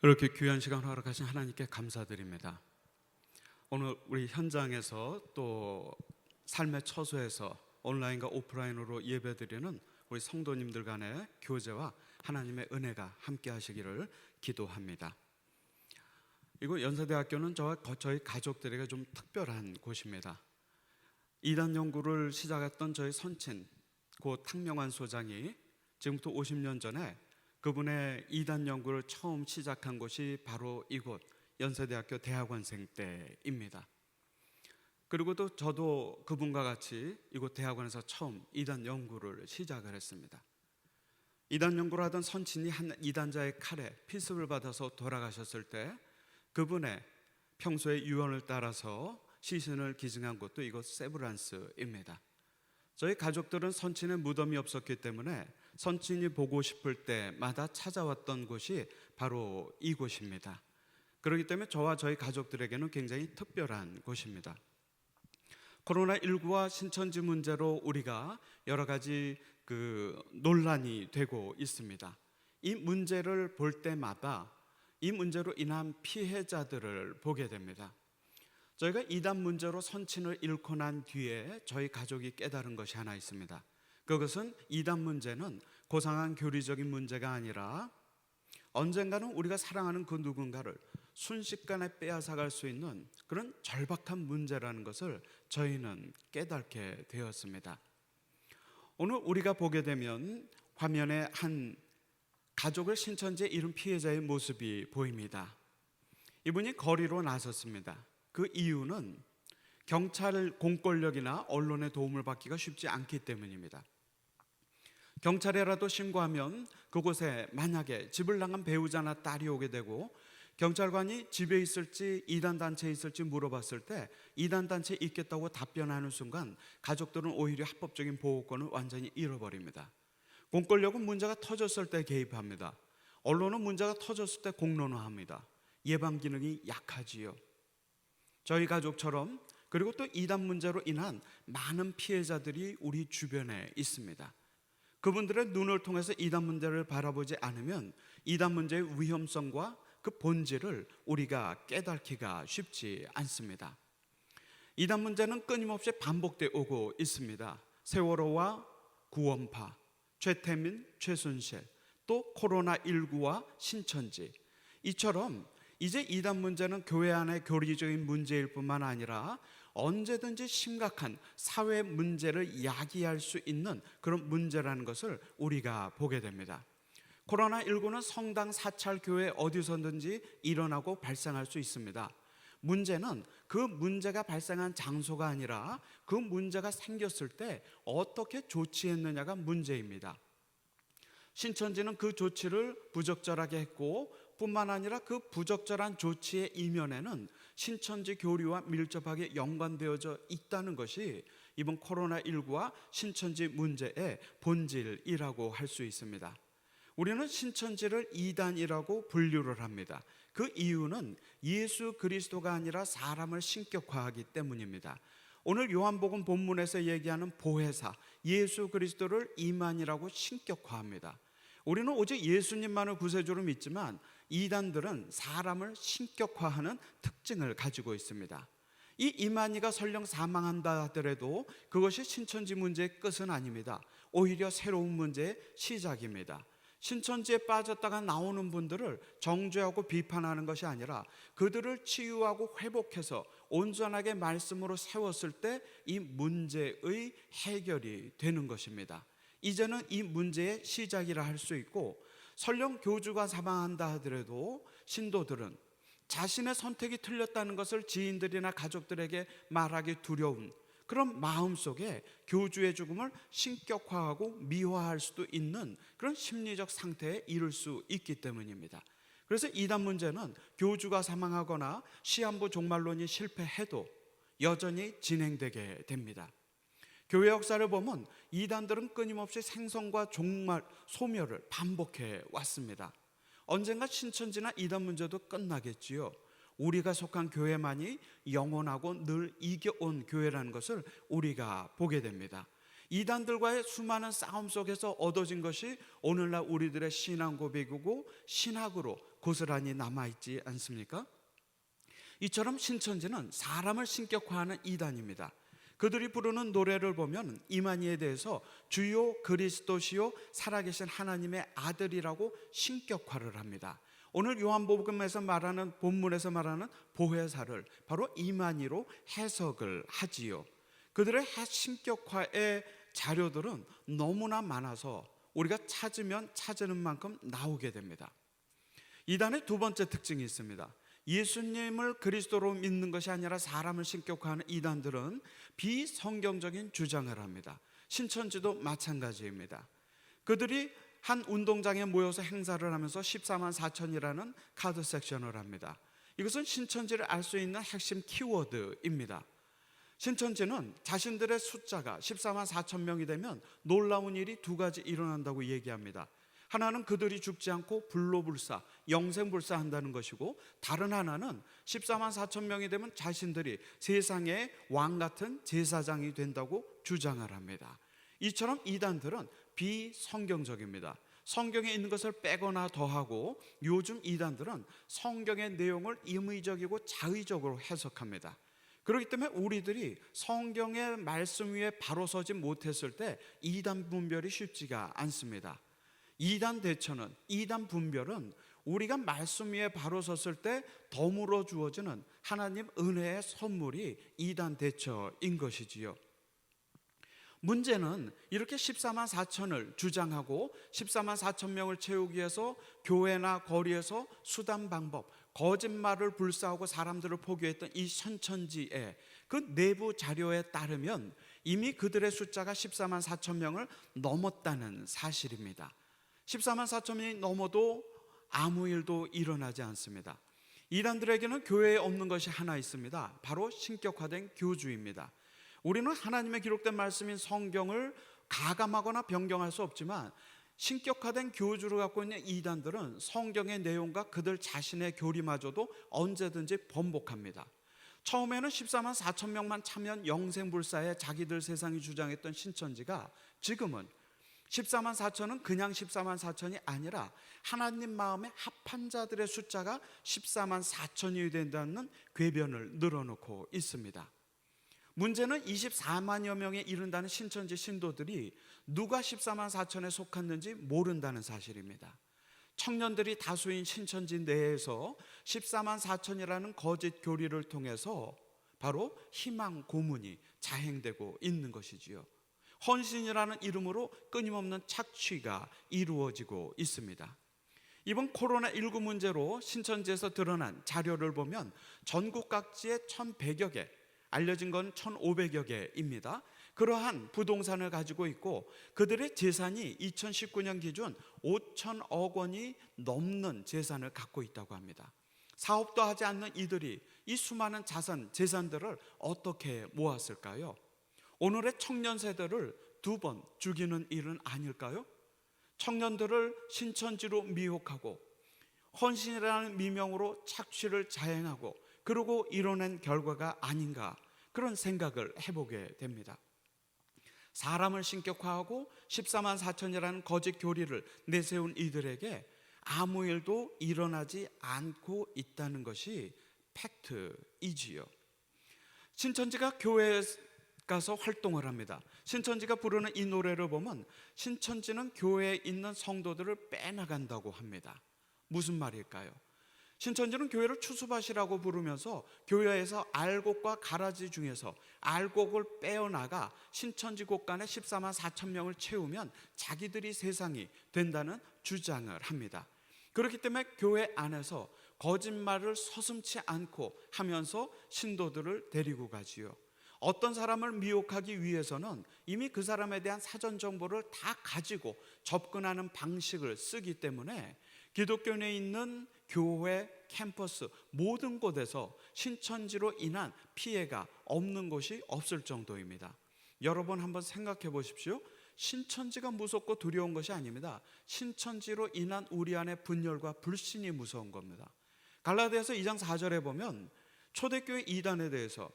이렇게 귀한 시간 허락하신 하나님께 감사드립니다. 오늘 우리 현장에서 또 삶의 처소에서 온라인과 오프라인으로 예배드리는 우리 성도님들 간의 교제와 하나님의 은혜가 함께 하시기를 기도합니다. 이곳 연세대학교는 저희 가족들에게 좀 특별한 곳입니다. 이단 연구를 시작했던 저희 선친 고 탕명환 소장이 지금부터 50년 전에 그분의 이단 연구를 처음 시작한 곳이 바로 이곳 연세대학교 대학원생 때입니다. 그리고 또 저도 그분과 같이 이곳 대학원에서 처음 이단 연구를 시작을 했습니다. 이단 연구를 하던 선친이 한 이단자의 칼에 피습을 받아서 돌아가셨을 때 그분의 평소의 유언을 따라서 시신을 기증한 곳도 이곳 세브란스입니다. 저희 가족들은 선친의 무덤이 없었기 때문에 선친이 보고 싶을 때마다 찾아왔던 곳이 바로 이곳입니다. 그렇기 때문에 저와 저희 가족들에게는 굉장히 특별한 곳입니다. 코로나19와 신천지 문제로 우리가 여러 가지 논란이 되고 있습니다. 이 문제를 볼 때마다 이 문제로 인한 피해자들을 보게 됩니다. 저희가 이단 문제로 선친을 잃고 난 뒤에 저희 가족이 깨달은 것이 하나 있습니다. 그것은 이단 문제는 고상한 교리적인 문제가 아니라 언젠가는 우리가 사랑하는 그 누군가를 순식간에 빼앗아갈 수 있는 그런 절박한 문제라는 것을 저희는 깨닫게 되었습니다. 오늘 우리가 보게 되면 화면에 한 가족을 신천지에 잃은 피해자의 모습이 보입니다. 이분이 거리로 나섰습니다. 그 이유는 경찰 공권력이나 언론의 도움을 받기가 쉽지 않기 때문입니다. 경찰에라도 신고하면 그곳에 만약에 집을 나간 배우자나 딸이 오게 되고 경찰관이 집에 있을지 이단단체에 있을지 물어봤을 때 이단단체에 있겠다고 답변하는 순간 가족들은 오히려 합법적인 보호권을 완전히 잃어버립니다. 공권력은 문제가 터졌을 때 개입합니다. 언론은 문제가 터졌을 때 공론화합니다. 예방 기능이 약하지요. 저희 가족처럼 그리고 또 이단 문제로 인한 많은 피해자들이 우리 주변에 있습니다. 그분들의 눈을 통해서 이단 문제를 바라보지 않으면 이단 문제의 위험성과 그 본질을 우리가 깨닫기가 쉽지 않습니다. 이단 문제는 끊임없이 반복되어 오고 있습니다. 세월호와 구원파, 최태민, 최순실, 또 코로나19와 신천지, 이처럼 이제 이단 문제는 교회 안의 교리적인 문제일 뿐만 아니라 언제든지 심각한 사회 문제를 야기할 수 있는 그런 문제라는 것을 우리가 보게 됩니다. 코로나19는 성당, 사찰, 교회 어디서든지 일어나고 발생할 수 있습니다. 문제는 그 문제가 발생한 장소가 아니라 그 문제가 생겼을 때 어떻게 조치했느냐가 문제입니다. 신천지는 그 조치를 부적절하게 했고 뿐만 아니라 그 부적절한 조치의 이면에는 신천지 교리와 밀접하게 연관되어져 있다는 것이 이번 코로나19와 신천지 문제의 본질이라고 할 수 있습니다. 우리는 신천지를 이단이라고 분류를 합니다. 그 이유는 예수 그리스도가 아니라 사람을 신격화하기 때문입니다. 오늘 요한복음 본문에서 얘기하는 보혜사 예수 그리스도를 이만이라고 신격화합니다. 우리는 오직 예수님만을 구세주로 믿지만 이단들은 사람을 신격화하는 특징을 가지고 있습니다. 이 이만희가 설령 사망한다 하더라도 그것이 신천지 문제의 끝은 아닙니다. 오히려 새로운 문제의 시작입니다. 신천지에 빠졌다가 나오는 분들을 정죄하고 비판하는 것이 아니라 그들을 치유하고 회복해서 온전하게 말씀으로 세웠을 때 이 문제의 해결이 되는 것입니다. 이제는 이 문제의 시작이라 할 수 있고 설령 교주가 사망한다 하더라도 신도들은 자신의 선택이 틀렸다는 것을 지인들이나 가족들에게 말하기 두려운 그런 마음속에 교주의 죽음을 신격화하고 미화할 수도 있는 그런 심리적 상태에 이를 수 있기 때문입니다. 그래서 이단 문제는 교주가 사망하거나 시한부 종말론이 실패해도 여전히 진행되게 됩니다. 교회 역사를 보면 이단들은 끊임없이 생성과 종말, 소멸을 반복해 왔습니다. 언젠가 신천지나 이단 문제도 끝나겠지요. 우리가 속한 교회만이 영원하고 늘 이겨온 교회라는 것을 우리가 보게 됩니다. 이단들과의 수많은 싸움 속에서 얻어진 것이 오늘날 우리들의 신앙 고백이고 신학으로 고스란히 남아있지 않습니까? 이처럼 신천지는 사람을 신격화하는 이단입니다. 그들이 부르는 노래를 보면 이만희에 대해서 주요 그리스도시요 살아계신 하나님의 아들이라고 신격화를 합니다. 오늘 요한복음에서 말하는, 본문에서 말하는 보혜사를 바로 이만희로 해석을 하지요. 그들의 신격화의 자료들은 너무나 많아서 우리가 찾으면 찾는 만큼 나오게 됩니다. 이단의 두 번째 특징이 있습니다. 예수님을 그리스도로 믿는 것이 아니라 사람을 신격화하는 이단들은 비성경적인 주장을 합니다. 신천지도 마찬가지입니다. 그들이 한 운동장에 모여서 행사를 하면서 14만 4천이라는 카드 섹션을 합니다. 이것은 신천지를 알 수 있는 핵심 키워드입니다. 신천지는 자신들의 숫자가 14만 4천 명이 되면 놀라운 일이 두 가지 일어난다고 얘기합니다. 하나는 그들이 죽지 않고 불로불사, 영생불사한다는 것이고, 다른 하나는 14만 4천 명이 되면 자신들이 세상의 왕 같은 제사장이 된다고 주장을 합니다. 이처럼 이단들은 비성경적입니다. 성경에 있는 것을 빼거나 더하고, 요즘 이단들은 성경의 내용을 임의적이고 자의적으로 해석합니다. 그렇기 때문에 우리들이 성경의 말씀 위에 바로 서지 못했을 때 이단 분별이 쉽지가 않습니다. 이단 대처는, 이단 분별은 우리가 말씀 위에 바로 섰을 때 덤으로 주어지는 하나님 은혜의 선물이 이단 대처인 것이지요. 문제는 이렇게 14만 4천을 주장하고 14만 4천 명을 채우기 위해서 교회나 거리에서 수단 방법, 거짓말을 불사하고 사람들을 포교했던 이 신천지의 그 내부 자료에 따르면 이미 그들의 숫자가 14만 4천 명을 넘었다는 사실입니다. 14만 4천 명이 넘어도 아무 일도 일어나지 않습니다. 이단들에게는 교회에 없는 것이 하나 있습니다. 바로 신격화된 교주입니다. 우리는 하나님의 기록된 말씀인 성경을 가감하거나 변경할 수 없지만, 신격화된 교주를 갖고 있는 이단들은 성경의 내용과 그들 자신의 교리마저도 언제든지 번복합니다. 처음에는 14만 4천 명만 차면 영생불사에 자기들 세상이 주장했던 신천지가 지금은 14만 4천은 그냥 14만 4천이 아니라 하나님 마음에 합한 자들의 숫자가 14만 4천이 된다는 궤변을 늘어놓고 있습니다. 문제는 24만여 명에 이른다는 신천지 신도들이 누가 14만 4천에 속했는지 모른다는 사실입니다. 청년들이 다수인 신천지 내에서 14만 4천이라는 거짓 교리를 통해서 바로 희망 고문이 자행되고 있는 것이지요. 헌신이라는 이름으로 끊임없는 착취가 이루어지고 있습니다. 이번 코로나19 문제로 신천지에서 드러난 자료를 보면 전국 각지에 1,100여 개, 알려진 건 1,500여 개입니다. 그러한 부동산을 가지고 있고, 그들의 재산이 2019년 기준 5천억 원이 넘는 재산을 갖고 있다고 합니다. 사업도 하지 않는 이들이 이 수많은 재산들을 어떻게 모았을까요? 오늘의 청년 세대를 두 번 죽이는 일은 아닐까요? 청년들을 신천지로 미혹하고 헌신이라는 미명으로 착취를 자행하고 그러고 이뤄낸 결과가 아닌가, 그런 생각을 해보게 됩니다. 사람을 신격화하고 14만 4천이라는 거짓 교리를 내세운 이들에게 아무 일도 일어나지 않고 있다는 것이 팩트이지요. 신천지가 교회에 가서 활동을 합니다. 신천지가 부르는 이 노래를 보면 신천지는 교회에 있는 성도들을 빼나간다고 합니다. 무슨 말일까요? 신천지는 교회를 추수밭이라고 부르면서 교회에서 알곡과 가라지 중에서 알곡을 빼어나가 신천지 곳간에 14만 4천 명을 채우면 자기들이 세상이 된다는 주장을 합니다. 그렇기 때문에 교회 안에서 거짓말을 서슴지 않고 하면서 신도들을 데리고 가지요. 어떤 사람을 미혹하기 위해서는 이미 그 사람에 대한 사전 정보를 다 가지고 접근하는 방식을 쓰기 때문에 기독교 내에 있는 교회, 캠퍼스 모든 곳에서 신천지로 인한 피해가 없는 곳이 없을 정도입니다. 여러분 한번 생각해 보십시오. 신천지가 무섭고 두려운 것이 아닙니다. 신천지로 인한 우리 안의 분열과 불신이 무서운 겁니다. 갈라디아서 2장 4절에 보면 초대교회 이단에 대해서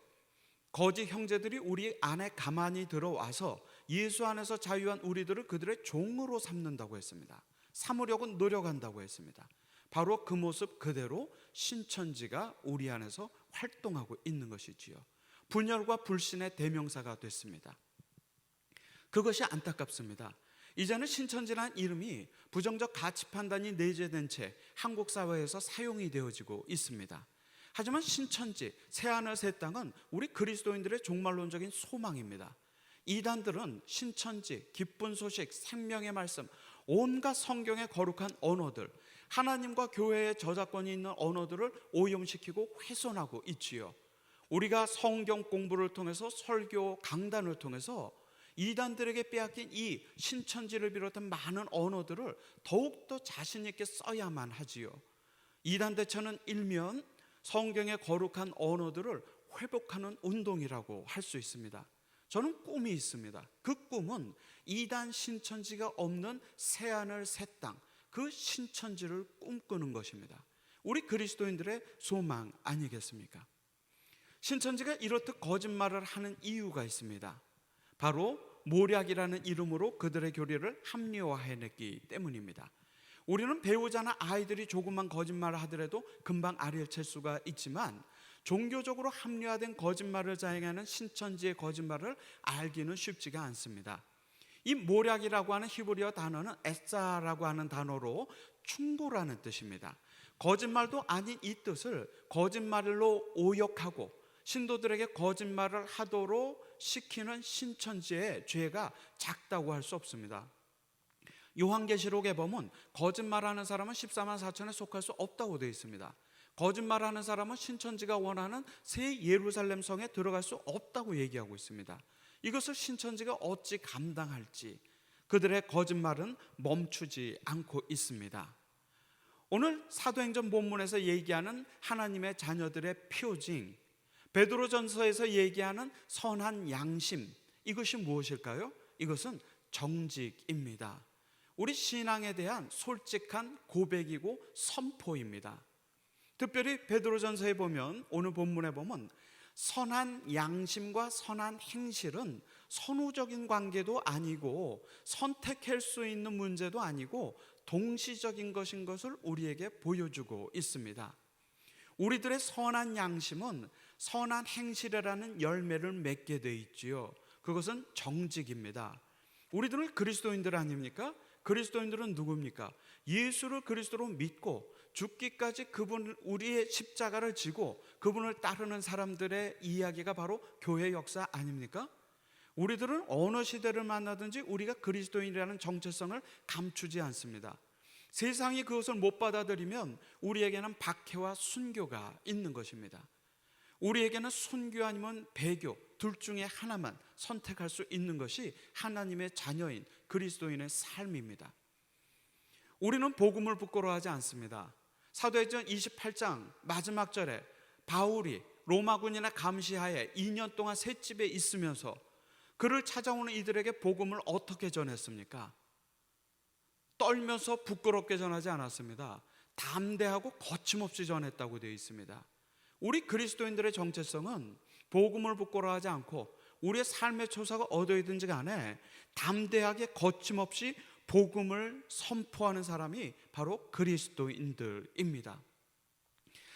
거짓 형제들이 우리 안에 가만히 들어와서 예수 안에서 자유한 우리들을 그들의 종으로 삼는다고 했습니다. 삼으려고 노력한다고 했습니다. 바로 그 모습 그대로 신천지가 우리 안에서 활동하고 있는 것이지요. 분열과 불신의 대명사가 됐습니다. 그것이 안타깝습니다. 이제는 신천지라는 이름이 부정적 가치 판단이 내재된 채 한국 사회에서 사용이 되어지고 있습니다. 하지만 신천지, 새하늘 새 땅은 우리 그리스도인들의 종말론적인 소망입니다. 이단들은 신천지, 기쁜 소식, 생명의 말씀, 온갖 성경의 거룩한 언어들, 하나님과 교회의 저작권이 있는 언어들을 오염시키고 훼손하고 있지요. 우리가 성경 공부를 통해서 설교, 강단을 통해서 이단들에게 빼앗긴 이 신천지를 비롯한 많은 언어들을 더욱더 자신 있게 써야만 하지요. 이단 대처는 일면 성경의 거룩한 언어들을 회복하는 운동이라고 할 수 있습니다. 저는 꿈이 있습니다. 그 꿈은 이단 신천지가 없는 새하늘 새 땅, 그 신천지를 꿈꾸는 것입니다. 우리 그리스도인들의 소망 아니겠습니까? 신천지가 이렇듯 거짓말을 하는 이유가 있습니다. 바로 모략이라는 이름으로 그들의 교리를 합리화해냈기 때문입니다. 우리는 배우자나 아이들이 조금만 거짓말을 하더라도 금방 알아챌 수가 있지만 종교적으로 합리화된 거짓말을 자행하는 신천지의 거짓말을 알기는 쉽지가 않습니다. 이 모략이라고 하는 히브리어 단어는 에사라고 하는 단어로 충고라는 뜻입니다. 거짓말도 아닌 이 뜻을 거짓말로 오역하고 신도들에게 거짓말을 하도록 시키는 신천지의 죄가 작다고 할 수 없습니다. 요한계시록에 보면 거짓말하는 사람은 14만 4천에 속할 수 없다고 되어 있습니다. 거짓말하는 사람은 신천지가 원하는 새 예루살렘 성에 들어갈 수 없다고 얘기하고 있습니다. 이것을 신천지가 어찌 감당할지 그들의 거짓말은 멈추지 않고 있습니다. 오늘 사도행전 본문에서 얘기하는 하나님의 자녀들의 표징, 베드로전서에서 얘기하는 선한 양심, 이것이 무엇일까요? 이것은 정직입니다. 우리 신앙에 대한 솔직한 고백이고 선포입니다. 특별히 베드로전서에 보면, 오늘 본문에 보면 선한 양심과 선한 행실은 선후적인 관계도 아니고 선택할 수 있는 문제도 아니고 동시적인 것인 것을 우리에게 보여주고 있습니다. 우리들의 선한 양심은 선한 행실이라는 열매를 맺게 돼 있지요. 그것은 정직입니다. 우리들은 그리스도인들 아닙니까? 그리스도인들은 누굽니까? 예수를 그리스도로 믿고 죽기까지 그분, 우리의 십자가를 지고 그분을 따르는 사람들의 이야기가 바로 교회 역사 아닙니까? 우리들은 어느 시대를 만나든지 우리가 그리스도인이라는 정체성을 감추지 않습니다. 세상이 그것을 못 받아들이면 우리에게는 박해와 순교가 있는 것입니다. 우리에게는 순교 아니면 배교 둘 중에 하나만 선택할 수 있는 것이 하나님의 자녀인 그리스도인의 삶입니다. 우리는 복음을 부끄러워하지 않습니다. 사도행전 28장 마지막 절에 바울이 로마군이나 감시하에 2년 동안 셋집에 있으면서 그를 찾아오는 이들에게 복음을 어떻게 전했습니까? 떨면서 부끄럽게 전하지 않았습니다. 담대하고 거침없이 전했다고 되어 있습니다. 우리 그리스도인들의 정체성은 복음을 부끄러워하지 않고 우리의 삶의 초사가 어디든지 간에 담대하게 거침없이 복음을 선포하는 사람이 바로 그리스도인들입니다.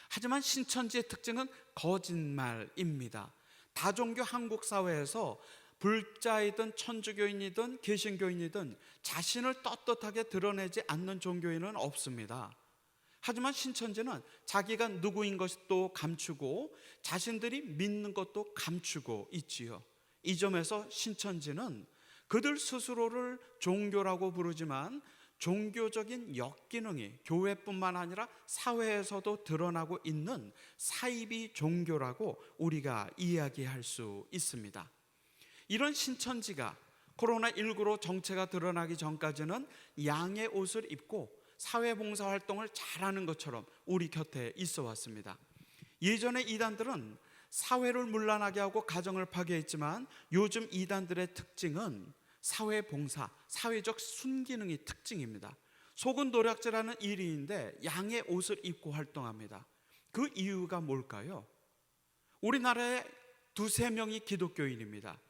하지만 신천지의 특징은 거짓말입니다. 다종교 한국 사회에서 불자이든 천주교인이든 개신교인이든 자신을 떳떳하게 드러내지 않는 종교인은 없습니다. 하지만 신천지는 자기가 누구인 것도 감추고 자신들이 믿는 것도 감추고 있지요. 이 점에서 신천지는 그들 스스로를 종교라고 부르지만 종교적인 역기능이 교회뿐만 아니라 사회에서도 드러나고 있는 사이비 종교라고 우리가 이야기할 수 있습니다. 이런 신천지가 코로나19로 정체가 드러나기 전까지는 양의 옷을 입고 사회봉사 활동을 잘하는 것처럼 우리 곁에 있어 왔습니다. 예전에 이단들은 사회를 문란하게 하고 가정을 파괴했지만 요즘 이단들의 특징은 사회봉사, 사회적 순기능이 특징입니다. 속은 노략질하는 1위인데 양의 옷을 입고 활동합니다. 그 이유가 뭘까요? 우리나라에 두세 명이 기독교인입니다.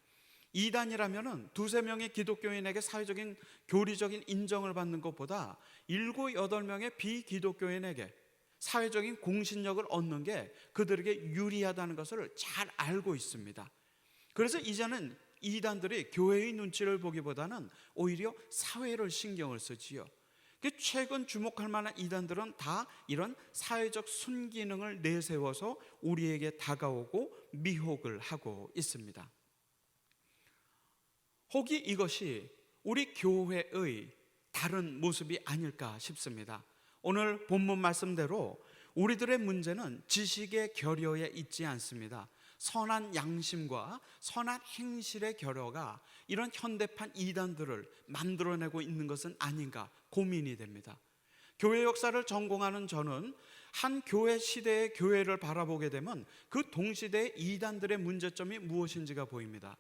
이단이라면은 두세 명의 기독교인에게 사회적인 교리적인 인정을 받는 것보다 7, 8명의 비기독교인에게 사회적인 공신력을 얻는 게 그들에게 유리하다는 것을 잘 알고 있습니다. 그래서 이제는 이단들이 교회의 눈치를 보기보다는 오히려 사회를 신경을 쓰지요. 최근 주목할 만한 이단들은 다 이런 사회적 순기능을 내세워서 우리에게 다가오고 미혹을 하고 있습니다. 혹이 이것이 우리 교회의 다른 모습이 아닐까 싶습니다. 오늘 본문 말씀대로 우리들의 문제는 지식의 결여에 있지 않습니다. 선한 양심과 선한 행실의 결여가 이런 현대판 이단들을 만들어내고 있는 것은 아닌가 고민이 됩니다. 교회 역사를 전공하는 저는 한 교회 시대의 교회를 바라보게 되면 그 동시대의 이단들의 문제점이 무엇인지가 보입니다.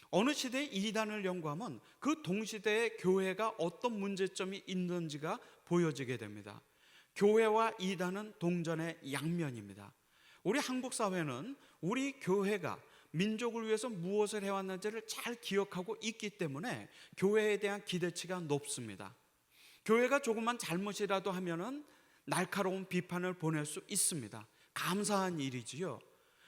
어느 시대의 이단을 연구하면 그 동시대의 교회가 어떤 문제점이 있는지가 보여지게 됩니다. 교회와 이단은 동전의 양면입니다. 우리 한국 사회는 우리 교회가 민족을 위해서 무엇을 해왔는지를 잘 기억하고 있기 때문에 교회에 대한 기대치가 높습니다. 교회가 조금만 잘못이라도 하면은 날카로운 비판을 보낼 수 있습니다. 감사한 일이지요.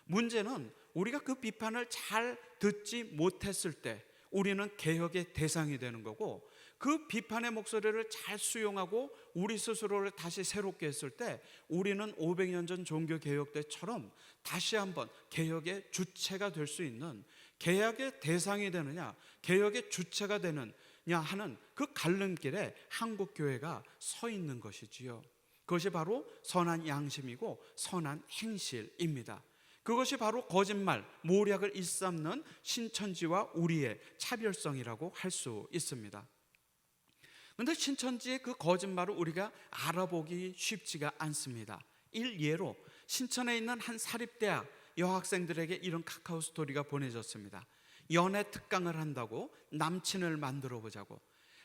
문제는 우리가 그 비판을 잘 듣지 못했을 때 우리는 개혁의 대상이 되는 거고, 그 비판의 목소리를 잘 수용하고 우리 스스로를 다시 새롭게 했을 때 우리는 500년 전 종교개혁 때처럼 다시 한번 개혁의 주체가 될 수 있는, 개혁의 대상이 되느냐 개혁의 주체가 되느냐 하는 그 갈림길에 한국교회가 서 있는 것이지요. 그것이 바로 선한 양심이고 선한 행실입니다. 그것이 바로 거짓말, 모략을 일삼는 신천지와 우리의 차별성이라고 할 수 있습니다. 그런데 신천지의 그 거짓말을 우리가 알아보기 쉽지가 않습니다. 일예로 신천에 있는 한 사립대학 여학생들에게 이런 카카오 스토리가 보내졌습니다. 연애 특강을 한다고 남친을 만들어 보자고.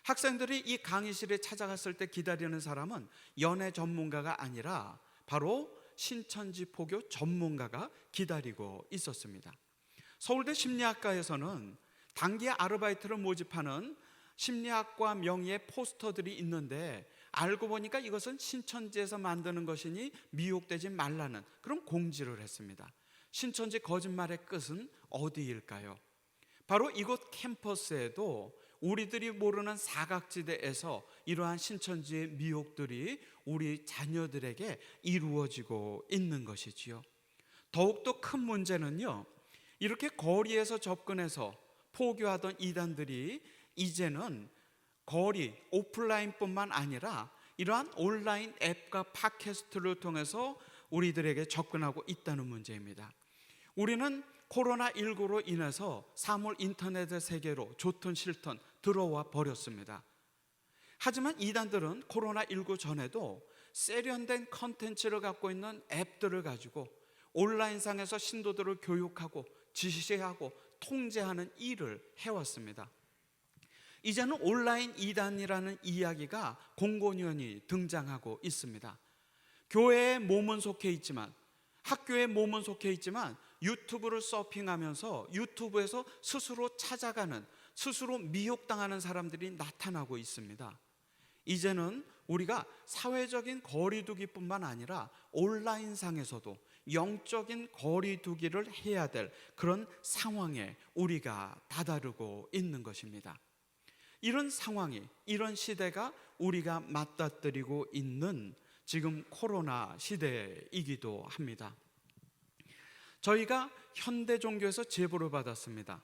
학생들이 이 강의실에 찾아갔을 때 기다리는 사람은 연애 전문가가 아니라 바로 신천지 포교 전문가가 기다리고 있었습니다. 서울대 심리학과에서는 단기 아르바이트를 모집하는 심리학과 명의의 포스터들이 있는데 알고 보니까 이것은 신천지에서 만드는 것이니 미혹되지 말라는 그런 공지를 했습니다. 신천지 거짓말의 끝은 어디일까요? 바로 이곳 캠퍼스에도 우리들이 모르는 사각지대에서 이러한 신천지의 미혹들이 우리 자녀들에게 이루어지고 있는 것이지요. 더욱더 큰 문제는요, 이렇게 거리에서 접근해서 포교하던 이단들이 이제는 거리 오프라인뿐만 아니라 이러한 온라인 앱과 팟캐스트를 통해서 우리들에게 접근하고 있다는 문제입니다. 우리는 코로나19로 인해서 사물 인터넷의 세계로 좋든 싫든 들어와 버렸습니다. 하지만 이단들은 코로나19 전에도 세련된 컨텐츠를 갖고 있는 앱들을 가지고 온라인상에서 신도들을 교육하고 지시하고 통제하는 일을 해왔습니다. 이제는 온라인 이단이라는 이야기가 공공연히 등장하고 있습니다. 교회에 몸은 속해 있지만, 학교에 몸은 속해 있지만 유튜브를 서핑하면서 유튜브에서 스스로 찾아가는, 스스로 미혹당하는 사람들이 나타나고 있습니다. 이제는 우리가 사회적인 거리두기뿐만 아니라 온라인상에서도 영적인 거리두기를 해야 될 그런 상황에 우리가 다다르고 있는 것입니다. 이런 상황이, 이런 시대가 우리가 맞닥뜨리고 있는 지금 코로나 시대이기도 합니다. 저희가 현대 종교에서 제보를 받았습니다.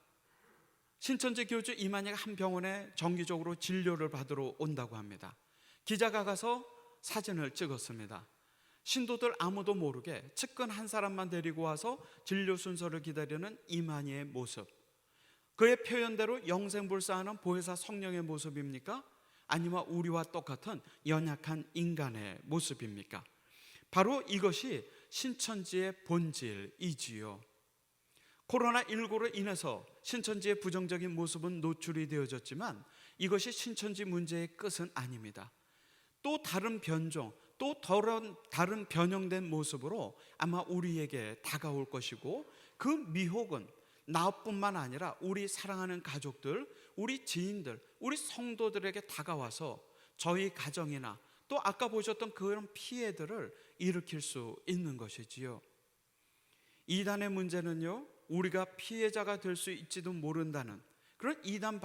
신천지 교주 이만희가 한 병원에 정기적으로 진료를 받으러 온다고 합니다. 기자가 가서 사진을 찍었습니다. 신도들 아무도 모르게 측근 한 사람만 데리고 와서 진료 순서를 기다리는 이만희의 모습. 그의 표현대로 영생불사하는 보혜사 성령의 모습입니까? 아니면 우리와 똑같은 연약한 인간의 모습입니까? 바로 이것이 신천지의 본질이지요. 코로나19로 인해서 신천지의 부정적인 모습은 노출이 되어졌지만 이것이 신천지 문제의 끝은 아닙니다. 또 다른 변종, 또 다른 변형된 모습으로 아마 우리에게 다가올 것이고, 그 미혹은 나뿐만 아니라 우리 사랑하는 가족들, 우리 지인들, 우리 성도들에게 다가와서 저희 가정이나 또 아까 보셨던 그런 피해들을 일으킬 수 있는 것이지요. 이단의 문제는요, 우리가 피해자가 될 수 있지도 모른다는 그런 이단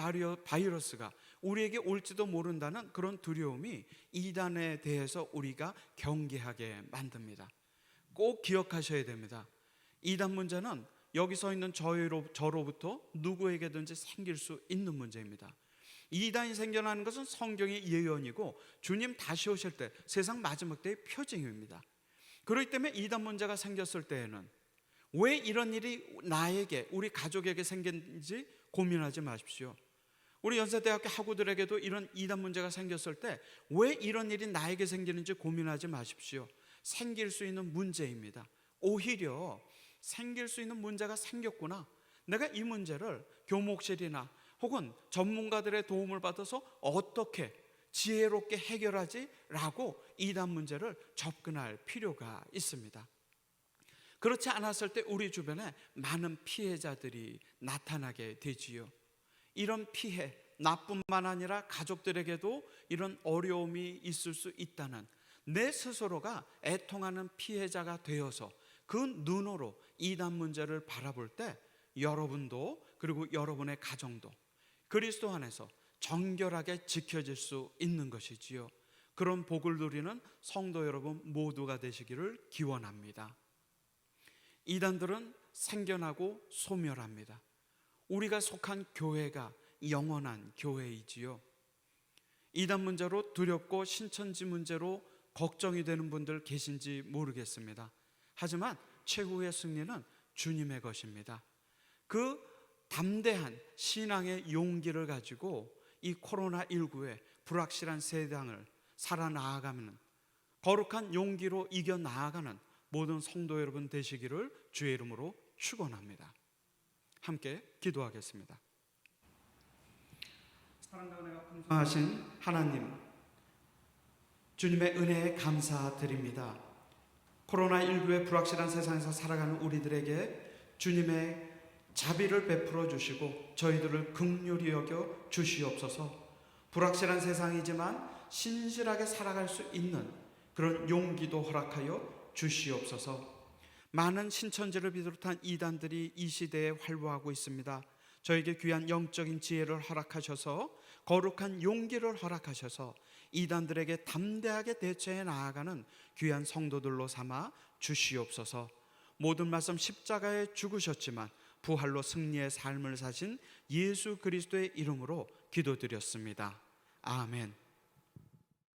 바이러스가 우리에게 올지도 모른다는 그런 두려움이 이단에 대해서 우리가 경계하게 만듭니다. 꼭 기억하셔야 됩니다. 이단 문제는 여기 서 있는 저로부터 누구에게든지 생길 수 있는 문제입니다. 이단이 생겨나는 것은 성경의 예언이고 주님 다시 오실 때 세상 마지막 때의 표징입니다. 그렇기 때문에 이단 문제가 생겼을 때에는 왜 이런 일이 나에게, 우리 가족에게 생겼는지 고민하지 마십시오. 우리 연세대학교 학우들에게도 이런 이단 문제가 생겼을 때 왜 이런 일이 나에게 생기는지 고민하지 마십시오. 생길 수 있는 문제입니다. 오히려 생길 수 있는 문제가 생겼구나, 내가 이 문제를 교목실이나 혹은 전문가들의 도움을 받아서 어떻게 지혜롭게 해결하지? 라고 이단 문제를 접근할 필요가 있습니다. 그렇지 않았을 때 우리 주변에 많은 피해자들이 나타나게 되지요. 이런 피해, 나뿐만 아니라 가족들에게도 이런 어려움이 있을 수 있다는, 내 스스로가 애통하는 피해자가 되어서 그 눈으로 이단 문제를 바라볼 때 여러분도, 그리고 여러분의 가정도 그리스도 안에서 정결하게 지켜질 수 있는 것이지요. 그런 복을 누리는 성도 여러분 모두가 되시기를 기원합니다. 이단들은 생겨나고 소멸합니다. 우리가 속한 교회가 영원한 교회이지요. 이단 문제로 두렵고 신천지 문제로 걱정이 되는 분들 계신지 모르겠습니다. 하지만 최후의 승리는 주님의 것입니다. 그 담대한 신앙의 용기를 가지고 이 코로나19의 불확실한 세상을 살아나가는, 거룩한 용기로 이겨나가는 모든 성도 여러분 되시기를 주의 이름으로 축원합니다. 함께 기도하겠습니다. 사랑과 은혜가 풍성하신 하나님, 주님의 은혜에 감사드립니다. 코로나19의 불확실한 세상에서 살아가는 우리들에게 주님의 자비를 베풀어 주시고 저희들을 긍휼히 여겨 주시옵소서. 불확실한 세상이지만 신실하게 살아갈 수 있는 그런 용기도 허락하여 주시옵소서. 많은 신천지를 비롯한 이단들이 이 시대에 활보하고 있습니다. 저에게 귀한 영적인 지혜를 허락하셔서, 거룩한 용기를 허락하셔서 이단들에게 담대하게 대처해 나아가는 귀한 성도들로 삼아 주시옵소서. 모든 말씀 십자가에 죽으셨지만 부활로 승리의 삶을 사신 예수 그리스도의 이름으로 기도드렸습니다. 아멘.